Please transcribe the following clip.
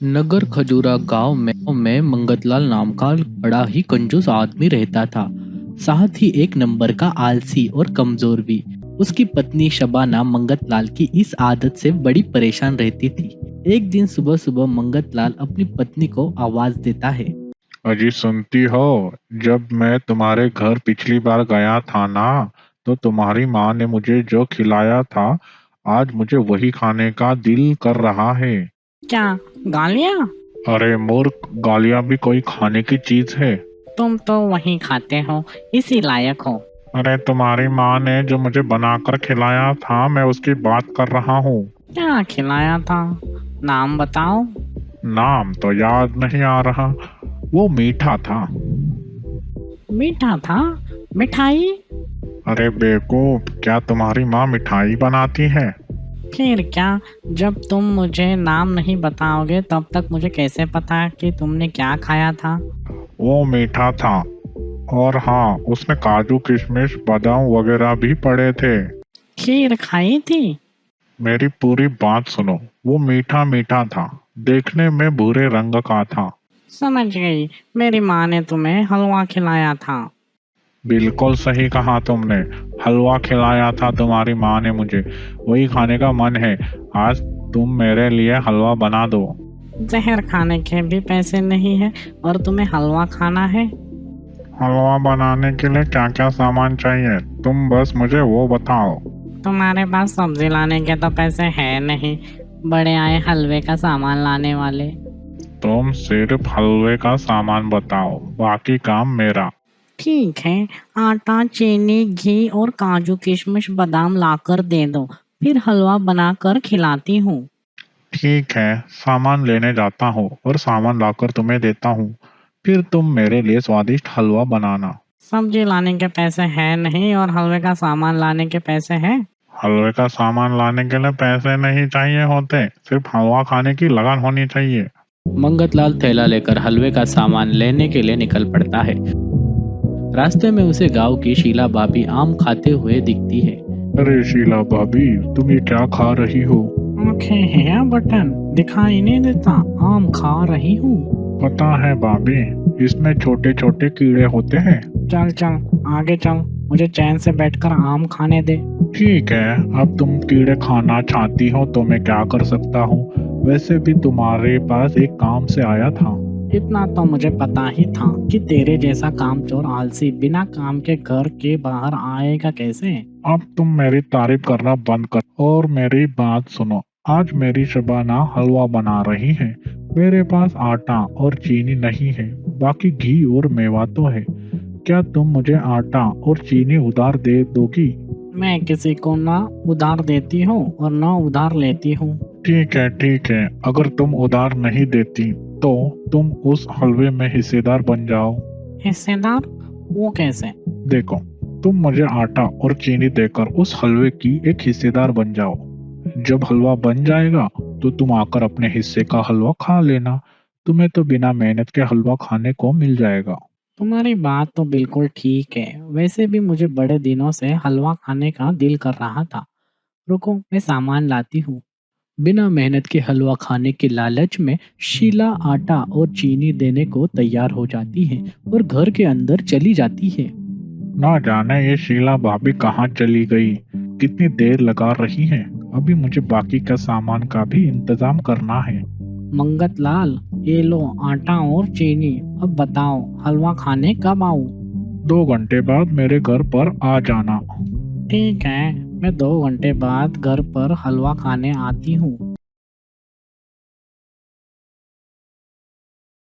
नगर खजूरा गांव में मंगतलाल नाम का बड़ा ही कंजूस आदमी रहता था। साथ ही एक नंबर का आलसी और कमजोर भी। उसकी पत्नी शबाना मंगतलाल की इस आदत से बड़ी परेशान रहती थी। एक दिन सुबह सुबह मंगतलाल अपनी पत्नी को आवाज देता है। अजी सुनती हो। जब मैं तुम्हारे घर पिछली बार गया था ना, तो तुम्हारी माँ ने मुझे जो खिलाया था, आज मुझे वही खाने का दिल कर रहा है। क्या गालियाँ? अरे मूर्ख, गालियाँ भी कोई खाने की चीज है? तुम तो वही खाते हो, इसी लायक हो। अरे तुम्हारी माँ ने जो मुझे बनाकर खिलाया था, मैं उसकी बात कर रहा हूँ। क्या खिलाया था? नाम बताओ। नाम तो याद नहीं आ रहा। वो मीठा था। मीठा था? मिठाई? अरे बेवकूफ, क्या तुम्हारी माँ मिठाई बनाती है? फिर क्या? जब तुम मुझे नाम नहीं बताओगे तब तक मुझे कैसे पता कि तुमने क्या खाया था? वो मीठा था। और हाँ, उसमें काजू किशमिश बादाम वगैरह भी पड़े थे। खीर खाई थी? मेरी पूरी बात सुनो। वो मीठा मीठा था, देखने में भूरे रंग का था। समझ गई, मेरी माँ ने तुम्हें हलवा खिलाया था। बिल्कुल सही कहा तुमने। हलवा खिलाया था तुम्हारी माँ ने मुझे। वही खाने का मन है। आज तुम मेरे लिए हलवा बना दो। जहर खाने के भी पैसे नहीं है और तुम्हें हलवा खाना है? हलवा बनाने के लिए क्या क्या सामान चाहिए, तुम बस मुझे वो बताओ। तुम्हारे पास सब्जी लाने के तो पैसे हैं नहीं, बड़े आए हलवे का सामान लाने वाले। तुम सिर्फ हलवे का सामान बताओ, बाकी काम मेरा। ठीक है, आटा, चीनी, घी और काजू किशमिश बादाम लाकर दे दो, फिर हलवा बनाकर खिलाती हूँ। ठीक है, सामान लेने जाता हूँ और सामान लाकर तुम्हें देता हूँ। फिर तुम मेरे लिए स्वादिष्ट हलवा बनाना। सब्जी लाने के पैसे हैं नहीं और हलवे का सामान लाने के पैसे हैं। हलवे का सामान लाने के लिए पैसे नहीं चाहिए होते, सिर्फ हलवा खाने की लगन होनी चाहिए। मंगतलाल थैला लेकर हलवे का सामान लेने के लिए निकल पड़ता है। रास्ते में उसे गांव की शीला भाभी आम खाते हुए दिखती है। अरे शीला भाभी, तुम ये क्या खा रही हो? आंखें हैं या बटन, दिखाई नहीं देता, आम खा रही हूँ। पता है भाभी, इसमें छोटे छोटे कीड़े होते हैं। चल चल, आगे चल, मुझे चैन से बैठकर आम खाने दे। ठीक है, अब तुम कीड़े खाना चाहती हो तो मैं क्या कर सकता हूँ। वैसे भी तुम्हारे पास एक काम से आया था। इतना तो मुझे पता ही था कि तेरे जैसा कामचोर आलसी बिना काम के घर के बाहर आएगा कैसे। अब तुम मेरी तारीफ करना बंद कर और मेरी बात सुनो। आज मेरी शबाना हलवा बना रही है। मेरे पास आटा और चीनी नहीं है, बाकी घी और मेवा तो है। क्या तुम मुझे आटा और चीनी उधार दे दोगी? मैं किसी को ना उधार देती हूँ और ना उधार लेती हूँ। ठीक है ठीक है, अगर तुम उधार नहीं देती तो तुम उस हलवे में हिस्सेदार बन जाओ। हिस्सेदार? वो कैसे? देखो, तुम मुझे आटा और चीनी देकर उस हलवे की एक हिस्सेदार बन जाओ। जब हलवा बन जाएगा तो तुम आकर अपने हिस्से का हलवा खा लेना। तुम्हें तो बिना मेहनत के हलवा खाने को मिल जाएगा। तुम्हारी बात तो बिल्कुल ठीक है, वैसे भी मुझे बड़े दिनों से हलवा खाने का दिल कर रहा था। रुको, मैं सामान लाती हूँ। बिना मेहनत के हलवा खाने के लालच में शीला आटा और चीनी देने को तैयार हो जाती है और घर के अंदर चली जाती है। ना जाने ये शीला भाभी कहाँ चली गई, कितनी देर लगा रही है। अभी मुझे बाकी का सामान का भी इंतजाम करना है। मंगत लाल, ये लो आटा और चीनी, अब बताओ हलवा खाने कब आऊँ? 2 घंटे बाद मेरे घर पर आ जाना। ठीक है, मैं 2 घंटे बाद घर पर हलवा खाने आती हूँ।